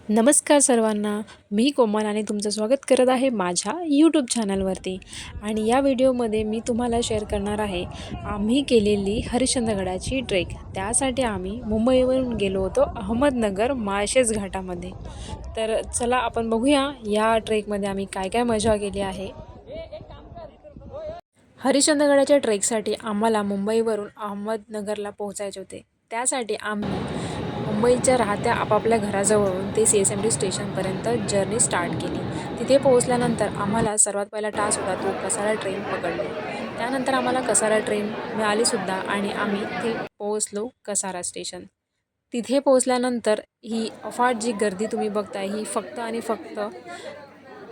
नमस्कार सर्वांना, मी कोमल आणि तुमचं स्वागत करत आहे माझ्या यूट्यूब चॅनलवरती. आणि या व्हिडिओमध्ये मी तुम्हाला शेअर करणार आहे आम्ही केलेली हरिश्चंद्रगडाची ट्रेक. त्यासाठी आम्ही मुंबईवरून गेलो होतो अहमदनगर माळशेज घाटामध्ये. तर चला आपण बघूया या ट्रेकमध्ये आम्ही काय काय मजा केली आहे. हरिश्चंद्रगडाच्या ट्रेकसाठी आम्हाला मुंबईवरून अहमदनगरला पोहोचायचे होते. त्यासाठी आम्ही मुंबईच्या राहत्या आपापल्या घराजवळून ते CSMT स्टेशनपर्यंत जर्नी स्टार्ट केली. तिथे पोहोचल्यानंतर आम्हाला सर्वात पहिला टास्क होता तो कसारा ट्रेन पकडणे. त्यानंतर आम्हाला कसारा ट्रेन मिळालीसुद्धा आणि आम्ही तिथे पोहोचलो कसारा स्टेशन. तिथे पोहोचल्यानंतर ही अफाट जी गर्दी तुम्ही बघताय ही फक्त आणि फक्त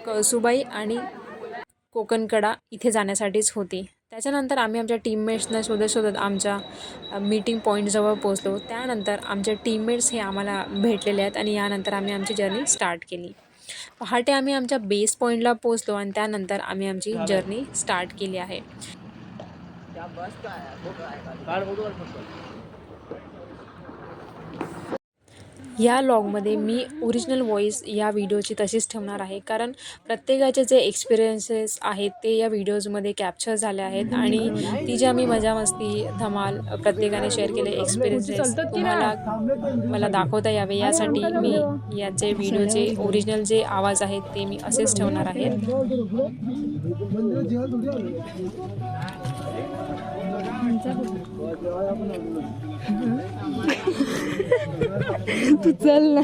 कळसूबाई आणि कोकणकडा इथे जाण्यासाठीच होती. त्याच्यानंतर आम्ही आमच्या टीममेट्सना शोधत शोधत आमच्या मीटिंग पॉईंटजवळ पोहोचलो. त्यानंतर आमचे टीममेट्स हे आम्हाला भेटलेले आहेत आणि यानंतर आम्ही आमची जर्नी स्टार्ट केली. पहाटे आम्ही आमच्या बेस पॉईंटला पोहोचलो आणि त्यानंतर आम्ही आमची जर्नी स्टार्ट केली आहे. या लॉगमध्ये मी ओरिजिनल व्हॉईस या व्हिडिओची तशीच ठेवणार आहे, कारण प्रत्येकाचे जे एक्सपिरियन्सेस आहेत ते या व्हिडिओजमध्ये कॅप्चर झाले आहेत आणि ती जी आम्ही मजा मस्ती धमाल प्रत्येकाने शेअर केले एक्सपिरियन्सेस तुम्हाला मला दाखवता यावे यासाठी मी याचे व्हिडिओचे ओरिजिनल जे आवाज आहेत ते मी असेच ठेवणार आहेत. तू चल ना.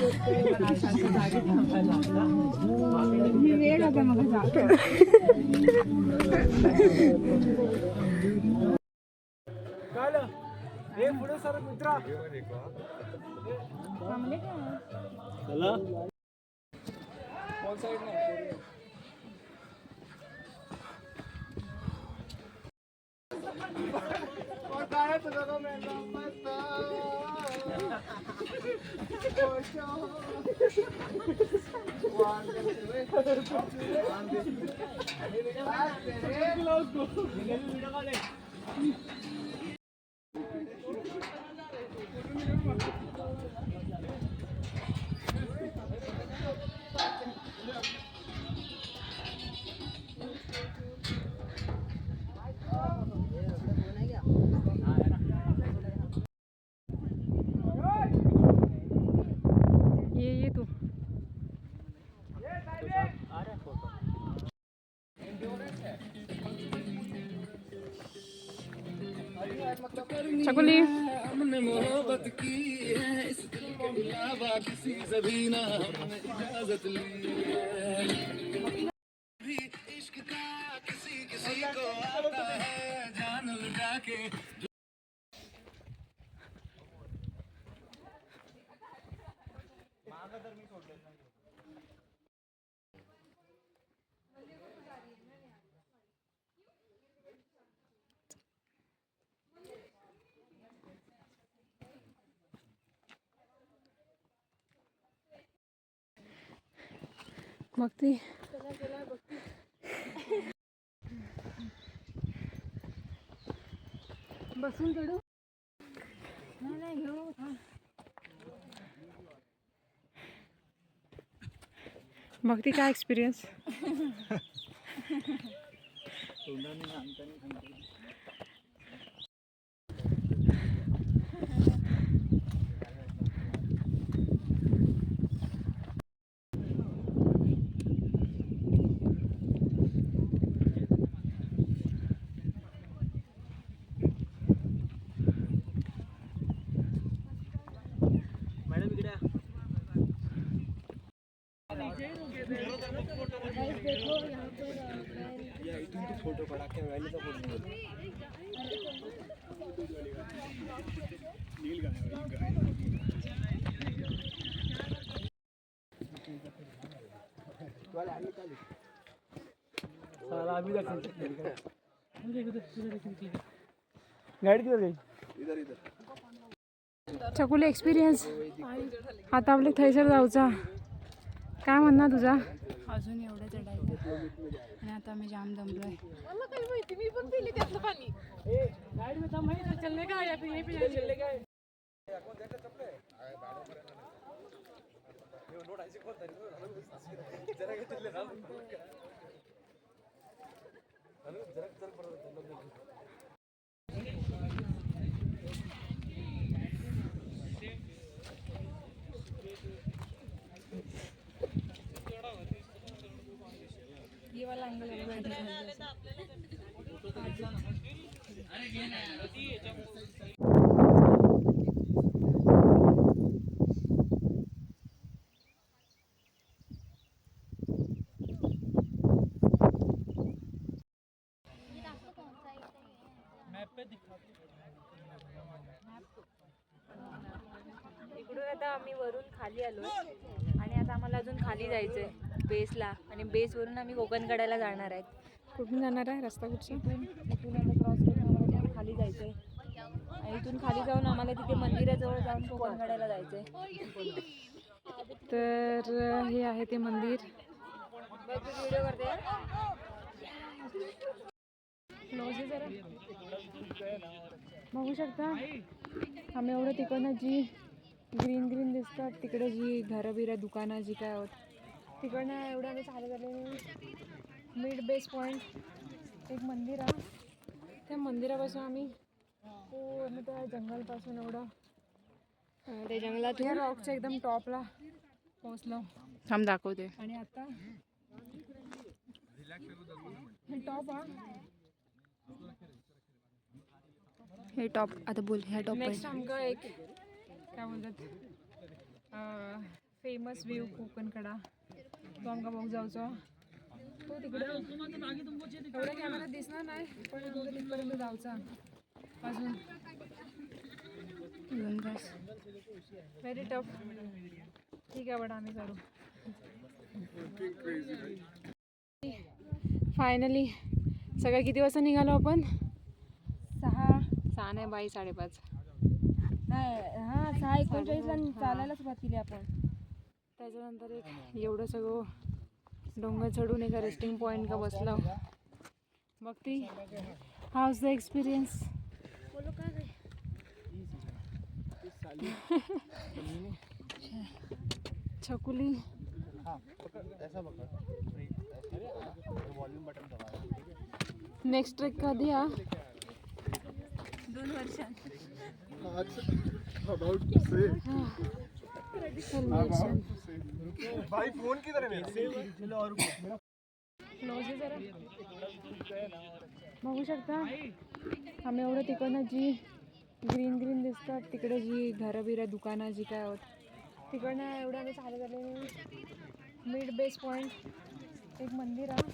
पुढे सर मित्रा ये तू. चकुली हमने मोहब्बत की है इस दिल के अलावा किसी से भी ना हमने इजाजत ली है भी इश्क का किसी किसी को आता है जान लुटा के बघती बसून चढू नाही घेऊ. बघती काय एक्सपिरियन्स. फोटो पड़ा के वैली का फोटो नील गाय वाला आली काली साला अभी तक गाड़ी किधर गई इधर इधर चकुले एक्सपिरियन्स आता आपले थैसर जाऊचा काय म्हणणार तुझा. अजून एवढं चढायचं आणि आता मी जाम दमलोय. मला काही माहिती मी पण पिले त्यातलं पाणी. गाडी में माहिती चलने का या फिर यहीं पे चलने का है. ये वाला एंगल इकडून आता आम्ही वरून खाली आलो आणि आता आम्हाला अजून खाली जायचंय बेसला आणि बेसवरून आम्ही कोकणकड्याला जाणार आहेत. कुठून जाणार आहे? रस्ता कुठचा? इथून आता क्रॉस करून आम्हाला तिथे खाली जायचंय आणि इथून खाली जाऊन आम्हाला तिथे मंदिराजवळ जाऊन कोकणकड्याला जायचंय. तर हे आहे ते मंदिर. बघ तू व्हिडिओ करते. क्लोज आहे जरा. बघू शकता आम्ही एवढं तिकडनं जी ग्रीन ग्रीन दिसतात तिकडे जी घरं बिरं दुकानं जी काय होत तिकडनं एवढं आम्ही चालत आले. मिड बेस पॉईंट एक मंदिर आहे. त्या मंदिरापासून आम्ही पूर्ण त्या जंगलपासून एवढं ते जंगलात त्या रॉकच्या एकदम टॉपला पोहोचलो. थांब दाखवते. आणि आता हे टॉप हा. हे टॉप आता बोल. ह्या टॉप नेक्स्ट आमका एक काय बोलतात फेमस व्ह्यू कोकणकडा तो आमका बघ जाऊचो. तो तिकडे एवढ्या कॅमेरा दिसणार नाही पण तुमचं तिथपर्यंत जाऊचा अजून. Very tough. ठीक आहे बट आम्ही करू. फायनली सगळं किती वाजता निघालो आपण? 6 नाही बाई 5:30. नाही हां 6:39 चालायला सुरुवात केली आपण. त्याच्यानंतर एक एवढं सगळं डोंगर चढून एका रेस्टिंग पॉईंट का बसलो. मग ती how's the experience. Chhakuli next trek कधी हा? 2 वर्षांत. भाई फोन किधर है मेरा? क्लोज आहे जरा. बघू शकता आम्ही एवढं तिकडनं जी ग्रीन ग्रीन दिसतात तिकडे जी घरं बिरं दुकानं जी काय होत तिकडनं एवढं आम्ही चालत आले. मिड बेस पॉईंट एक मंदिर आहे.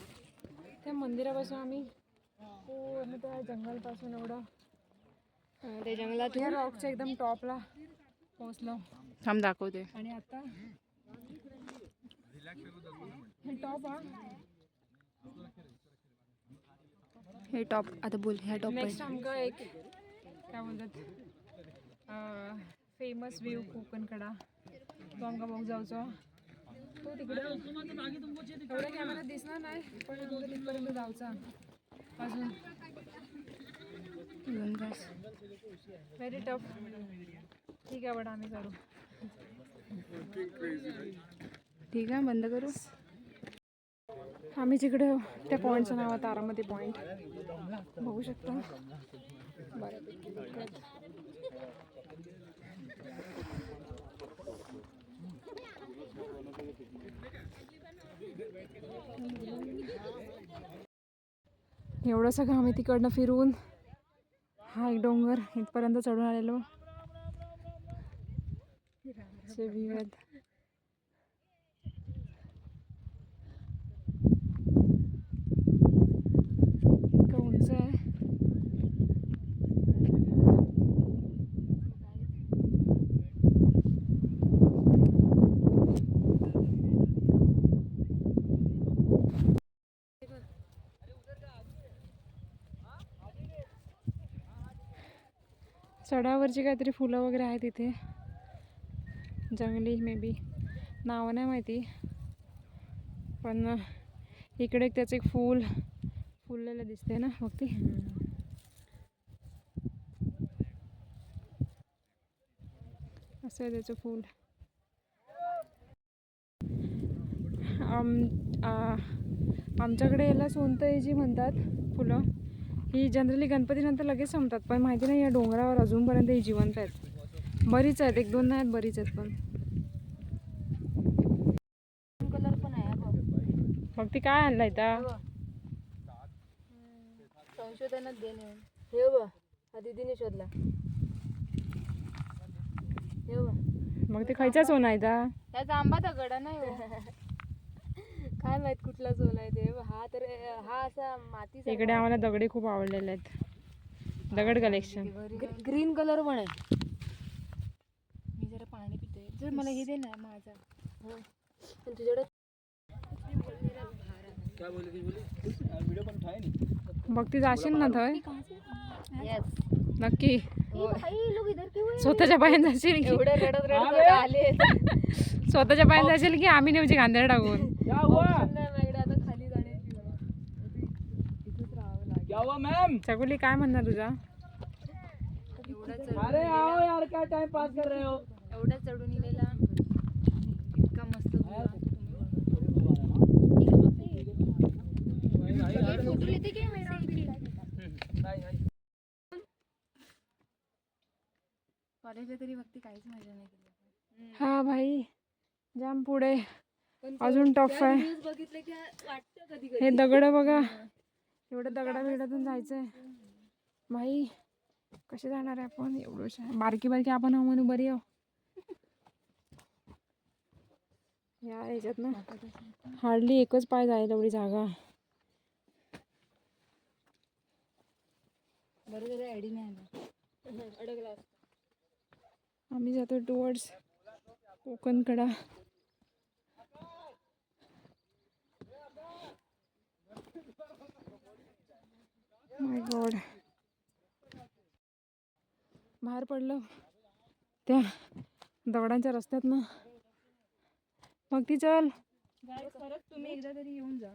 त्या मंदिरापासून आम्ही पूर्ण त्या जंगलपासून एवढं ते जंगलात त्या रॉकच्या एकदम टॉपला पोहोचलो. थांब दाखवते. आणि आता हे टॉप हा. हे टॉप आता बोल. ह्या टॉप नेक्स्ट आमका एक काय बोलतात फेमस व्ह्यू कोकणकडा तो आमका बघ जाऊचो. तो तिकडे एवढ्या कॅमेरा दिसणार नाही पण तुमचं तिथपर्यंत जाऊचा अजून. Very tough. ठीक आहे बट आम्ही करू. ठीक आहे बंद करू. आम्ही तिकडे त्या पॉईंटचं नाव आहे तारामती पॉईंट. बघू शकता बऱ्यापैकी लोक आहेत. एवढं सगळं आम्ही तिकडनं फिरून हा एक डोंगर इथपर्यंत चढून आलेलो. विविध इतकं उंच आहे. चढावरची काहीतरी फुलं वगैरे आहेत इथे. जंगली मे बी नावं नाही माहिती पण इकडे त्याचं एक फुललेलं दिसते ना मग ती असं आहे त्याचं फूल. आमच्याकडे याला सोनतळी म्हणतात फुलं. ही जनरली गणपतीनंतर लगेच संपतात, पण माहिती नाही या डोंगरावर अजूनपर्यंत ही जिवंत आहेत. बरीच आहेत, 1-2 नाही आहेत, बरीच आहेत. पण कलर पण आहे बघ. मग ती काय आणलाय त्या संशोधनात देणे हे बघ, हा दीदीने शोधला. हे बघ, मग ते खायचा सोन आहे त्या. त्याचा आंबा दगड नाही हो. काय माहित कुठला सोन आहे ते. हा तर हा असा माती. इकडे आम्हाला दगडे खूप आवडलेले आहेत. दगड कलेक्शन. ग्रीन कलर पण आहे. मी जरा पाणी पिते. जर मला हे दे ना माझा. तुझ्याकडे मग ती जाशील ना थय नक्की. स्वतःच्या पायाने जाशील की एवढं रडत रडत आले. स्वतःच्या पायाने जाशील की आम्ही नेमची गांधेर टाकून. आता खाली जाण्याची इथेच राहावं लागेल. चकुली काय म्हणणार तुझा. एवढा चढून इलेला इतका मस्त कॉलेजला तरी वक्ती काहीच मजा नाही केली. हा भाई जाम पुढे अजून टफ आहे. बघितलं की वाटतं कधी हे दगड बघा, एवढं दगडाबिगडातून जायचंय भाई. कसे जाणार आहे आपण. एवढं बारकी बारकी आपण आहो म्हणून बरी आहो या याच्यात ना. हार्डली एकच पाय जायला एवढी जागा. बरं जरा आयडी नाही आला. अडकला असता. आम्ही जातो टुवर्ड्स कोकणकडा. माय गॉड. बाहेर पडलं त्या दगडांच्या रस्त्यात ना. मग ती चल खरंच तुम्ही एकदा तरी येऊन जा.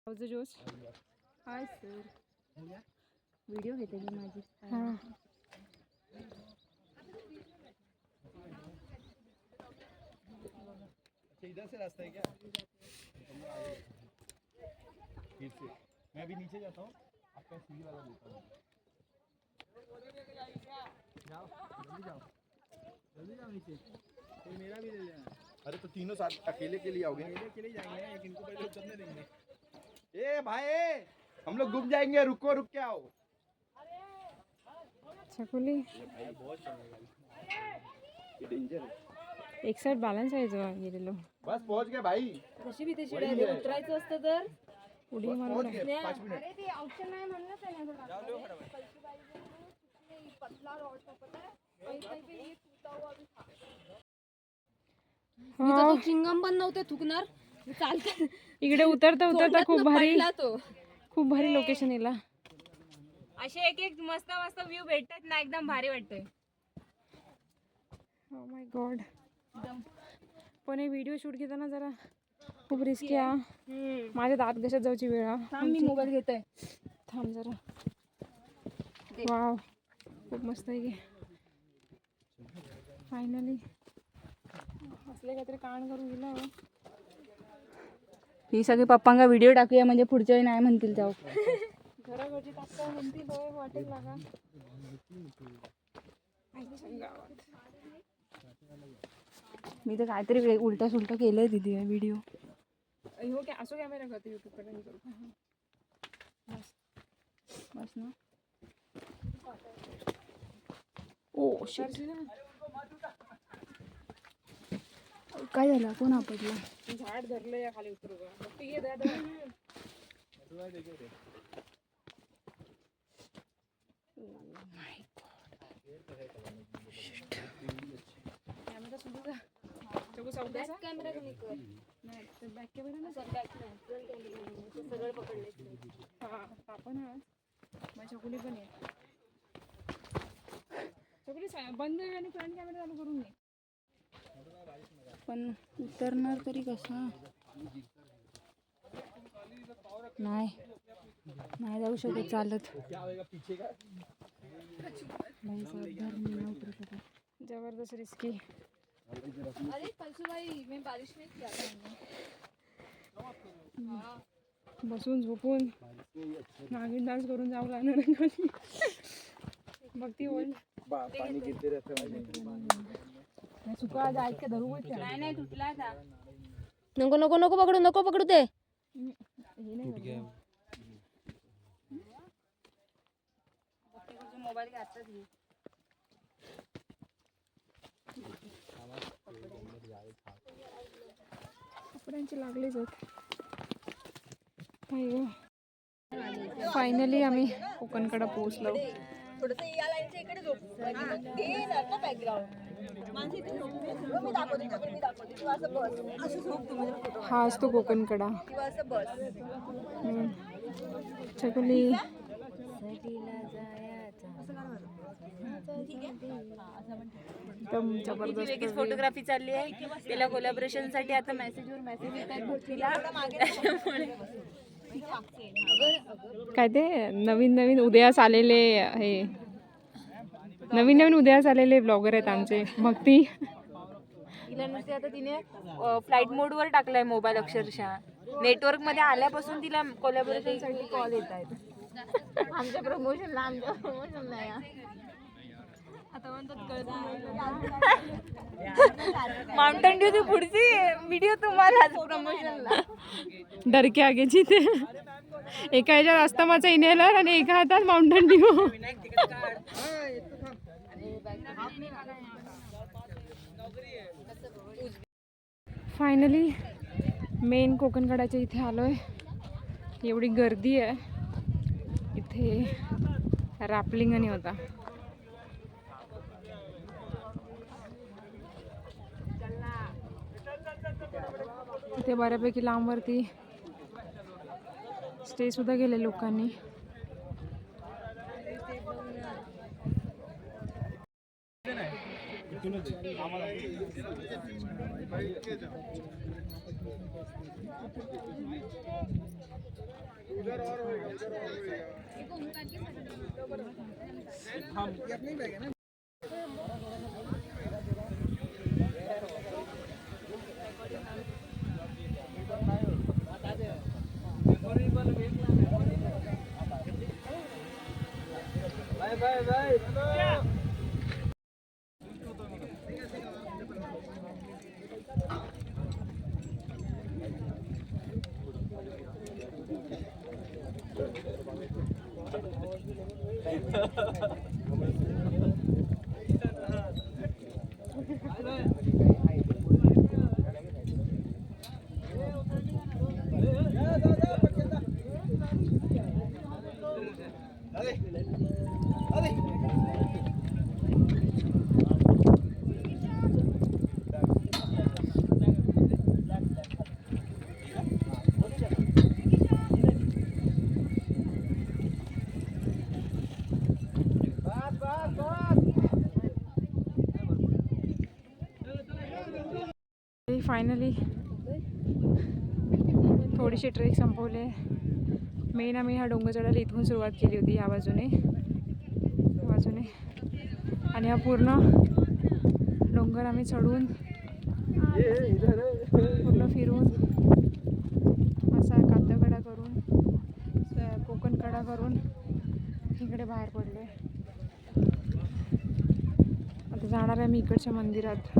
जोश. Hi sir. व्हिडिओ घेते मी माझी. हां इधर से रास्ता है क्या? फिर से मैं अभी नीचे जाता हूँ, आपका सीधी वाला देता हूँ. जाओ जल्दी जाओ, जल्दी जाओ नीचे. तो मेरा भी ले लेना. अरे तो तीनों साथ अकेले के लिए आओगे? अकेले जाएंगे, एक इनको पहले उतरने देंगे. ए भाई हम लोग डूब जाएंगे, रुको, रुक के आओ. चकुली डेंजर है. एक साइड बॅलन्स व्हायचं गेलेलो. बस पहुंच गए भाई. कशी बी तशी डायरेक्ट उतरायचं असतं तर उडी पहुंच मारून गए 5 मिनट. अरे ते ऑप्शन नाही म्हणलं त्याने. चिंगम पण नव्हते थुकणार. चालतं इकडे उतरता उतरता खूप भारी तो. खूप भारी लोकेशन येला. असे एक एक मस्त मस्त व्ह्यू भेटतात ना, एकदम भारी वाटतंय. Oh my God. पण हे व्हिडिओ शूट घेताना जरा खूप रिस्की आहे. माझ्या दात घशात जाऊची वेळ हा. मी मोबाईल घेतोय. थांब जरा. वाव खूप मस्त आहे. फायनली असले काहीतरी कांड करून गेला. ही सगळी पप्पांका व्हिडिओ टाकूया म्हणजे पुढच्या वेळी नाही म्हणतील जाऊ. घराघरची टाकता म्हणतील होय वाटेल लागा. गावात मी तर काहीतरी उलटा सुलटा केलंय तिथे व्हिडिओ. हो काय असो कॅमेरा करतो यूट्यूब कडे हे करू. बस ना. Oh shit. काय झालं, कोण आपटला? झाड धरलं या खाली उतरू का. कॅमेरा बॅक कॅमेरा ना सगळं पकडले. हा आपण हा माझ्या चकुली पण आहे. चकुली बंद आणि फ्रंट कॅमेरा चालू करून घे. पण उतरणार तरी कसं. नाही नाही जाऊ शकत चालत. जबरदस्त रिस्की. बसून झोपून नागिन डान्स करून जावं लागणार आहे खाली. भक्ती बोल चुका जायचं धरू नाही तुटला नको नको नको पकडू नको पकडू ते मोबाईल घातला ती कपड्यांचे लागलेच आहेत. फायनली आम्ही कोकणकडे पोहोचलो. हा असतो कोकणकडा. चकुली एकदम जबरदस्त वेगळीच फोटोग्राफी चालली आहे. त्याला कोलॅबोरेशन साठी आता मेसेजवर मेसेज येत आहेत भक्तीला. काय ते नवीन नवीन उदयास आलेले हे नवीन नवीन उदयास आलेले ब्लॉगर आहेत आमचे. भक्ती तिला नुसते आता तिने फ्लाईट मोडवर टाकलाय मोबाईल. अक्षरशः नेटवर्क मध्ये आल्यापासून तिला कोलॅबोरेशन साठी कॉल येत आहेत. आमच्या प्रमोशनला आता म्हणतात माउंटन ड्यू ची पुढची व्हिडिओ तुम्हाला प्रमोशनला. डर के आगेची ते एका ह्याच्यात अस्तमाचा इनहेलर आणि एका हातात माउंटन ड्यू. फायनली मेन कोकणकडाच्या इथे आलोय. एवढी गर्दी आहे इथे. रापलिंगणी होता. इथे बऱ्यापैकी लांबवरती स्टे सुद्धा केले लोकांनी. फायनली थोडीशी ट्रेक संपवले. मेन आम्ही हा डोंगर चढायला इथून सुरुवात केली होती या बाजूने आणि हा पूर्ण डोंगर आम्ही चढून पूर्ण फिरून असा कातळकडा करून कोकणकडा करून इकडे बाहेर पडले. आता जाणार आहे मी इकडच्या मंदिरात.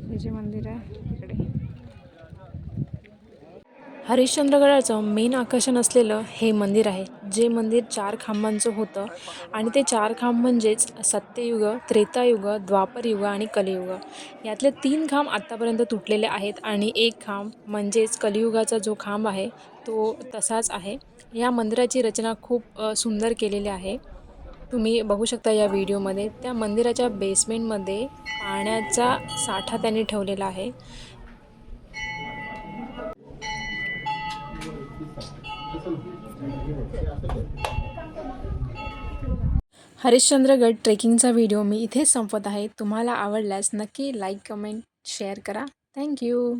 हे जे मंदिर आहे तिकडे. हरिश्चंद्रगडाचं मेन आकर्षण असलेलं हे मंदिर आहे. जे मंदिर 4 खांबांचं होतं आणि ते 4 खांब म्हणजेच सत्ययुग, त्रेतायुग, द्वापरयुग आणि कलियुग. यातले 3 खांब आत्तापर्यंत तुटलेले आहेत आणि 1 खांब म्हणजेच कलियुगाचा जो खांब आहे तो तसाच आहे. या मंदिराची रचना खूप सुंदर केलेली आहे. तुम्ही बघू शकता या व्हिडिओमध्ये. त्या मंदिराच्या बेसमेंटमध्ये पाण्याचा साठा त्यांनी ठेवलेला आहे. हरिश्चंद्रगड ट्रेकिंगचा व्हिडिओ मी इथेच संपत आहे. तुम्हाला आवडल्यास नक्की लाईक, कमेंट, शेअर करा. थँक्यू.